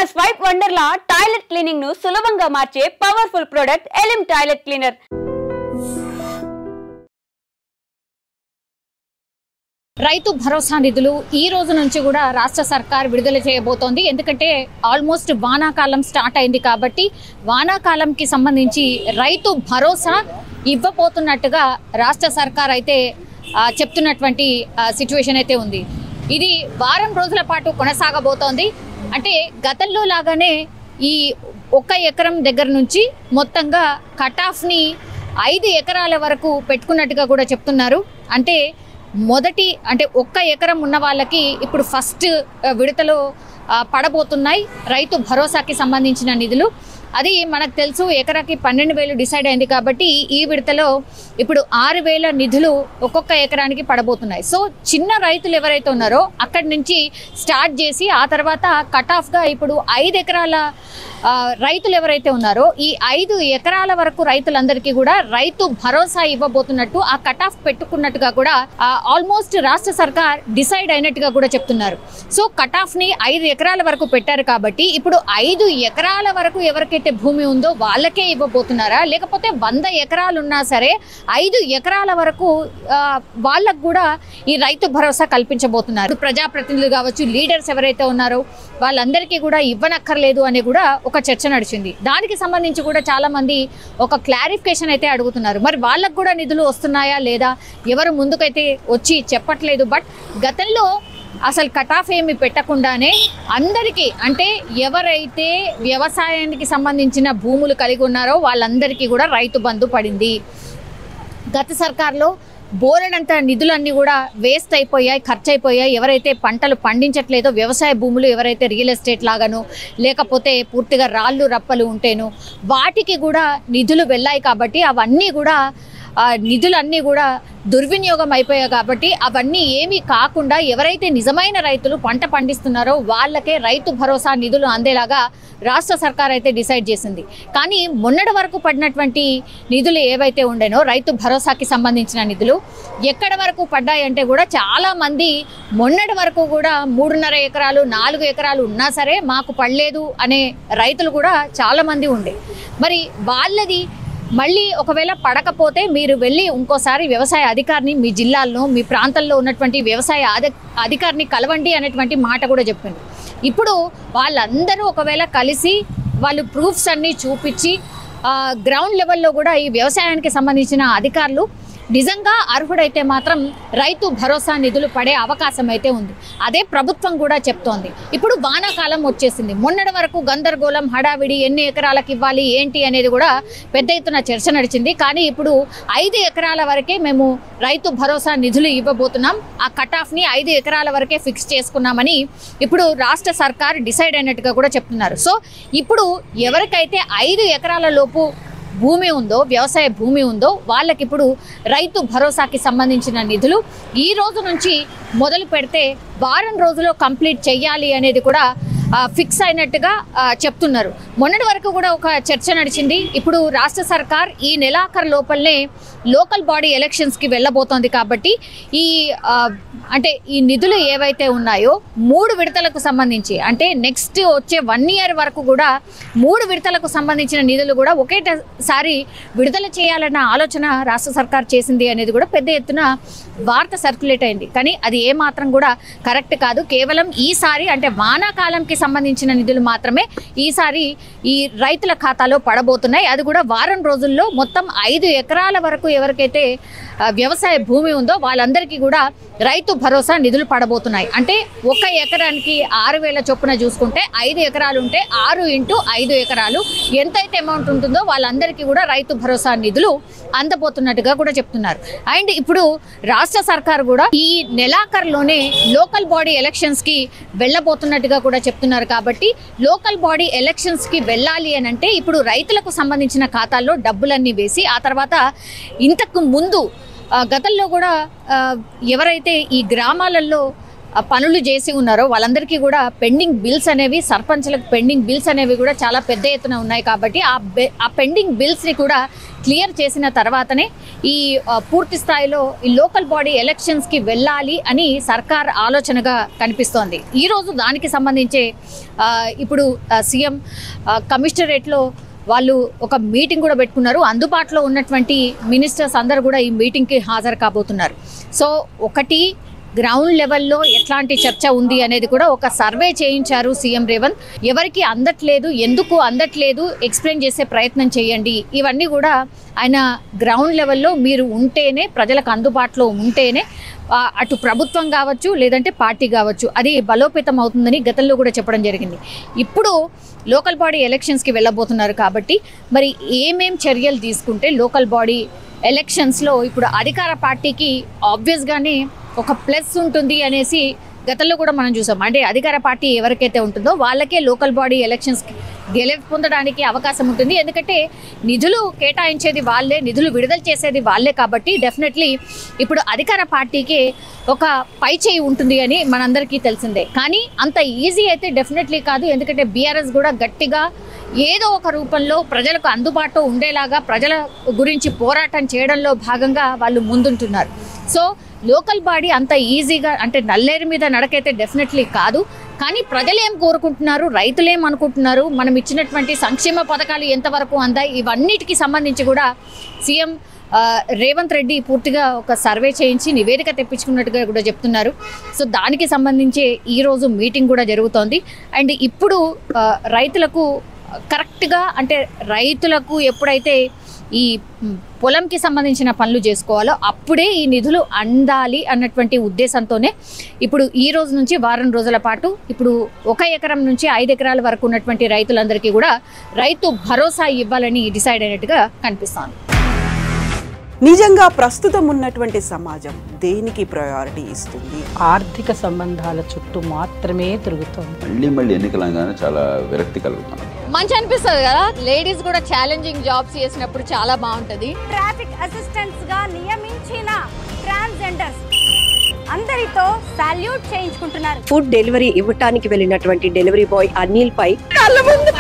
మన swipe Wonderla toilet cleaning ను సులభంగా మార్చే powerful product ఎలిమ్ toilet cleaner. Rythu Bharosa నిధులు ఈ రోజు నుంచి కూడా రాష్ట్ర సర్కార్ విడుదల చేయబోతోంది. ఎందుకంటే ఆల్మోస్ట్ వానాకాలం స్టార్ట్ అయింది కాబట్టి వానాకాలంకి సంబంధించి రైతు భరోసా ఇవ్వబోతున్నట్టుగా రాష్ట్ర సర్కార్ అయితే చెప్తున్నటువంటి సిచ్యువేషన్ అయితే ఉంది. ఇది వారం రోజుల పాటు కొనసాగబోతోంది. అంటే గతంలో లాగానే ఈ 1 ఎకరం దగ్గర నుంచి మొత్తంగా కట్ ఆఫ్ని 5 ఎకరాల వరకు పెట్టుకున్నట్టుగా కూడా చెప్తున్నారు. అంటే 1 ఎకరం ఉన్న వాళ్ళకి ఇప్పుడు ఫస్ట్ విడతలో పడబోతున్నాయి రైతు భరోసాకి సంబంధించిన నిధులు. అది మనకు తెలుసు, ఎకరాకి 12,000 డిసైడ్ అయింది కాబట్టి ఈ విడతలో ఇప్పుడు 6,000 నిధులు ఒక్కొక్క ఎకరానికి పడబోతున్నాయి. సో చిన్న రైతులు ఎవరైతే ఉన్నారో అక్కడి నుంచి స్టార్ట్ చేసి ఆ తర్వాత కట్ ఆఫ్గా ఇప్పుడు 5 ఎకరాల రైతులు ఎవరైతే ఉన్నారో ఈ 5 ఎకరాల వరకు రైతులందరికీ కూడా రైతు భరోసా ఇవ్వబోతున్నట్టు ఆ కట్ ఆఫ్ పెట్టుకున్నట్టుగా కూడా ఆల్మోస్ట్ రాష్ట్ర సర్కార్ డిసైడ్ అయినట్టుగా కూడా చెప్తున్నారు. సో కట్ ఆఫ్ని 5 ఎకరాల వరకు పెట్టారు కాబట్టి ఇప్పుడు 5 ఎకరాల వరకు ఎవరికైతే భూమి ఉందో వాళ్ళకే ఇవ్వబోతున్నారా, లేకపోతే 100 ఎకరాలు ఉన్నా సరే 5 ఎకరాల వరకు వాళ్ళకు కూడా ఈ రైతు భరోసా కల్పించబోతున్నారు. ప్రజాప్రతినిధులు కావచ్చు, లీడర్స్ ఎవరైతే ఉన్నారో వాళ్ళందరికీ కూడా ఇవ్వనక్కర్లేదు అని కూడా ఒక చర్చ నడిచింది. దానికి సంబంధించి కూడా చాలా మంది ఒక క్లారిఫికేషన్ అయితే అడుగుతున్నారు. మరి వాళ్ళకు కూడా నిధులు వస్తున్నాయా లేదా, ఎవరు ముందుకైతే వచ్చి చెప్పట్లేదు. బట్ గతంలో అసలు కట్ ఆఫ్ ఏమి పెట్టకుండానే అందరికీ, అంటే ఎవరైతే వ్యవసాయానికి సంబంధించిన భూములు కలిగి ఉన్నారో వాళ్ళందరికీ కూడా రైతు బంధు పడింది. గత సర్కార్లో బోలెడంత నిధులన్నీ కూడా వేస్ట్ అయిపోయాయి, ఖర్చు అయిపోయాయి. ఎవరైతే పంటలు పండించట్లేదో వ్యవసాయ భూములు, ఎవరైతే రియల్ ఎస్టేట్ లాగాను లేకపోతే పూర్తిగా రాళ్ళు రప్పలు ఉంటేను వాటికి కూడా నిధులు వెళ్ళాయి. కాబట్టి అవన్నీ కూడా నిధులన్నీ కూడా దుర్వినియోగం అయిపోయాయి. కాబట్టి అవన్నీ ఏమీ కాకుండా ఎవరైతే నిజమైన రైతులు పంట పండిస్తున్నారో వాళ్ళకే రైతు భరోసా నిధులు అందేలాగా రాష్ట్ర సర్కార్ అయితే డిసైడ్ చేసింది. కానీ మొన్నటి వరకు పడినటువంటి నిధులు ఏవైతే ఉండేనో రైతు భరోసాకి సంబంధించిన నిధులు ఎక్కడి వరకు పడ్డాయంటే కూడా చాలామంది మొన్నటి వరకు కూడా 3.5 ఎకరాలు 4 ఎకరాలు ఉన్నా సరే మాకు పడలేదు అనే రైతులు కూడా చాలామంది ఉండే. మరి వాళ్ళది మళ్ళీ ఒకవేళ పడకపోతే మీరు వెళ్ళి ఇంకోసారి వ్యవసాయ అధికారిని మీ జిల్లాల్లో మీ ప్రాంతంలో ఉన్నటువంటి వ్యవసాయ అధికారిని కలవండి అనేటువంటి మాట కూడా చెప్పింది. ఇప్పుడు వాళ్ళందరూ ఒకవేళ కలిసి వాళ్ళు ప్రూఫ్స్ అన్నీ చూపించి గ్రౌండ్ లెవెల్లో కూడా ఈ వ్యవసాయానికి సంబంధించిన అధికారులు నిజంగా అర్హుడైతే మాత్రం రైతు భరోసా నిధులు పడే అవకాశం అయితే ఉంది. అదే ప్రభుత్వం కూడా చెప్తోంది. ఇప్పుడు వానాకాలం వచ్చేసింది. మొన్నటి వరకు గందరగోళం, హడావిడి, ఎన్ని ఎకరాలకు ఇవ్వాలి ఏంటి అనేది కూడా పెద్ద ఎత్తున చర్చ నడిచింది. కానీ ఇప్పుడు 5 ఎకరాల వరకే మేము రైతు భరోసా నిధులు ఇవ్వబోతున్నాం, ఆ కట్ ఆఫ్ని 5 ఎకరాల వరకే ఫిక్స్ చేసుకున్నామని ఇప్పుడు రాష్ట్ర సర్కార్ డిసైడ్ అయినట్టుగా కూడా చెప్తున్నారు. సో ఇప్పుడు ఎవరికైతే 5 ఎకరాల లోపు భూమి ఉందో, వ్యవసాయ భూమి ఉందో వాళ్ళకి ఇప్పుడు రైతు భరోసాకి సంబంధించిన నిధులు ఈ రోజు నుంచి మొదలు పెడితే వారం రోజుల్లో కంప్లీట్ చేయాలి అనేది కూడా ఫిక్స్ అయినట్టుగా చెప్తున్నారు. మొన్నటి వరకు కూడా ఒక చర్చ నడిచింది. ఇప్పుడు రాష్ట్ర సర్కార్ ఈ నెలాఖరు లోపలనే లోకల్ బాడీ ఎలక్షన్స్కి వెళ్ళబోతోంది కాబట్టి అంటే ఈ నిధులు ఏవైతే ఉన్నాయో 3 విడతలకు సంబంధించి, అంటే నెక్స్ట్ వచ్చే 1 ఇయర్ వరకు కూడా 3 విడతలకు సంబంధించిన నిధులు కూడా ఒకేసారి విడుదల చేయాలన్న ఆలోచన రాష్ట్ర సర్కార్ చేసింది అనేది కూడా పెద్ద ఎత్తున వార్త సర్క్యులేట్ అయింది. కానీ అది ఏమాత్రం కూడా కరెక్ట్ కాదు. కేవలం ఈసారి అంటే వానాకాలంకి సంబంధించిన నిధులు మాత్రమే ఈసారి ఈ రైతుల ఖాతాలో పడబోతున్నాయి. అది కూడా వారం రోజుల్లో మొత్తం 5 ఎకరాల వరకు ఎవరికైతే వ్యవసాయ భూమి ఉందో వాళ్ళందరికీ కూడా రైతు భరోసా నిధులు పడబోతున్నాయి. అంటే 1 ఎకరానికి 6,000 చొప్పున చూసుకుంటే 5 ఎకరాలు ఉంటే 6 × 5 ఎకరాలు ఎంతైతే అమౌంట్ ఉంటుందో వాళ్ళందరికీ కూడా రైతు భరోసా నిధులు అందబోతున్నట్టుగా కూడా చెప్తున్నారు. అండ్ ఇప్పుడు రాష్ట్ర సర్కార్ కూడా ఈ నెలాఖరులోనే లోకల్ బాడీ ఎలక్షన్స్కి వెళ్ళబోతున్నట్టుగా కూడా చెప్తున్నారు. కాబట్టి లోకల్ బాడీ ఎలక్షన్స్కి వెళ్ళాలి అని అంటే ఇప్పుడు రైతులకు సంబంధించిన ఖాతాల్లో డబ్బులన్నీ వేసి ఆ తర్వాత ఇంతకు ముందు గతంలో కూడా ఎవరైతే ఈ గ్రామాలలో పనులు చేసి ఉన్నారో వాళ్ళందరికీ కూడా పెండింగ్ బిల్స్ అనేవి, సర్పంచ్లకు పెండింగ్ బిల్స్ అనేవి కూడా చాలా పెద్ద ఎత్తున ఉన్నాయి. కాబట్టి ఆ పెండింగ్ బిల్స్ని కూడా క్లియర్ చేసిన తర్వాతనే ఈ పూర్తి స్థాయిలో ఈ లోకల్ బాడీ ఎలక్షన్స్కి వెళ్ళాలి అని సర్కార్ ఆలోచనగా కనిపిస్తోంది. ఈరోజు దానికి సంబంధించే ఇప్పుడు సీఎం కమిషనరేట్లో వాళ్ళు ఒక మీటింగ్ కూడా పెట్టుకున్నారు. అందుబాటులో ఉన్నటువంటి మినిస్టర్స్ అందరూ కూడా ఈ మీటింగ్కి హాజరు కాబోతున్నారు. సో ఒకటి గ్రౌండ్ లెవెల్లో ఎట్లాంటి చర్చ ఉంది అనేది కూడా ఒక సర్వే చేయించారు సీఎం రేవంత్. ఎవరికి అందట్లేదు, ఎందుకు అందట్లేదు ఎక్స్ప్లెయిన్ చేసే ప్రయత్నం చేయండి. ఇవన్నీ కూడా ఆయన గ్రౌండ్ లెవెల్లో మీరు ఉంటేనే, ప్రజలకు అందుబాటులో ఉంటేనే అటు ప్రభుత్వం కావచ్చు లేదంటే పార్టీ కావచ్చు అది బలోపేతం అవుతుందని గతంలో కూడా చెప్పడం జరిగింది. ఇప్పుడు లోకల్ బాడీ ఎలక్షన్స్కి వెళ్ళబోతున్నారు కాబట్టి మరి ఏమేం చర్యలు తీసుకుంటే లోకల్ బాడీ ఎలక్షన్స్లో ఇప్పుడు అధికార పార్టీకి ఆబ్వియస్గానే ఒక ప్లస్ ఉంటుంది అనేసి గతంలో కూడా మనం చూసాం. అంటే అధికార పార్టీ ఎవరికైతే ఉంటుందో వాళ్ళకే లోకల్ బాడీ ఎలక్షన్స్కి పొందడానికి అవకాశం ఉంటుంది. ఎందుకంటే నిధులు కేటాయించేది వాళ్ళే, నిధులు విడుదల చేసేది వాళ్ళే. కాబట్టి డెఫినెట్లీ ఇప్పుడు అధికార పార్టీకి ఒక పై చేయి ఉంటుంది అని మనందరికీ తెలిసిందే. కానీ అంత ఈజీ అయితే డెఫినెట్లీ కాదు. ఎందుకంటే బీఆర్ఎస్ కూడా గట్టిగా ఏదో ఒక రూపంలో ప్రజలకు అందుబాటులో ఉండేలాగా ప్రజల గురించి పోరాటం చేయడంలో భాగంగా వాళ్ళు ముందుంటున్నారు. సో లోకల్ బాడీ అంత ఈజీగా అంటే నల్లేరు మీద నడకైతే డెఫినెట్లీ కాదు. కానీ ప్రజలు ఏం కోరుకుంటున్నారు, రైతులు ఏం అనుకుంటున్నారు, మనం ఇచ్చినటువంటి సంక్షేమ పథకాలు ఎంతవరకు అందాయి, ఇవన్నిటికి సంబంధించి కూడా సీఎం రేవంత్ రెడ్డి పూర్తిగా ఒక సర్వే చేయించి నివేదిక తెప్పించుకున్నట్టుగా కూడా చెప్తున్నారు. సో దానికి సంబంధించి ఈరోజు మీటింగ్ కూడా జరుగుతోంది. అండ్ ఇప్పుడు రైతులకు కరెక్ట్గా అంటే రైతులకు ఎప్పుడైతే ఈ పొలంకి సంబంధించిన పనులు చేసుకోవాలో అప్పుడే ఈ నిధులు అందాలి అన్నటువంటి ఉద్దేశంతోనే ఇప్పుడు ఈ రోజు నుంచి వారం రోజుల పాటు ఇప్పుడు 1 ఎకరం నుంచి 5 ఎకరాల వరకు ఉన్నటువంటి రైతులందరికీ కూడా రైతు భరోసా ఇవ్వాలని డిసైడ్ అయినట్టుగా కనిపిస్తోంది. నిజంగా ప్రస్తుతం ఉన్నటువంటి సమాజం దేనికి ప్రయారిటీ ఇస్తుంది? ఆర్థిక సంబంధాల చుట్టూ మాత్రమే తిరుగుతుంది. మళ్ళీ ఎన్నికలంగానే చాలా విరక్తి కలుగుతాను. మంచి అనిపిస్తుంది కదా, లేడీస్ కూడా ఛాలెంజింగ్ జాబ్స్ చేసినప్పుడు చాలా బాగుంటది. ట్రాఫిక్ అసిస్టెంట్స్ గా నియమించిన ట్రాన్స్జెండర్స్ అందరితో సాల్యూట్ చేయించుకుంటున్నారు. ఫుడ్ డెలివరీ ఇవ్వటానికి వెళ్ళినటువంటి డెలివరీ బాయ్ అనిల్ పై కళ్ళ ముందు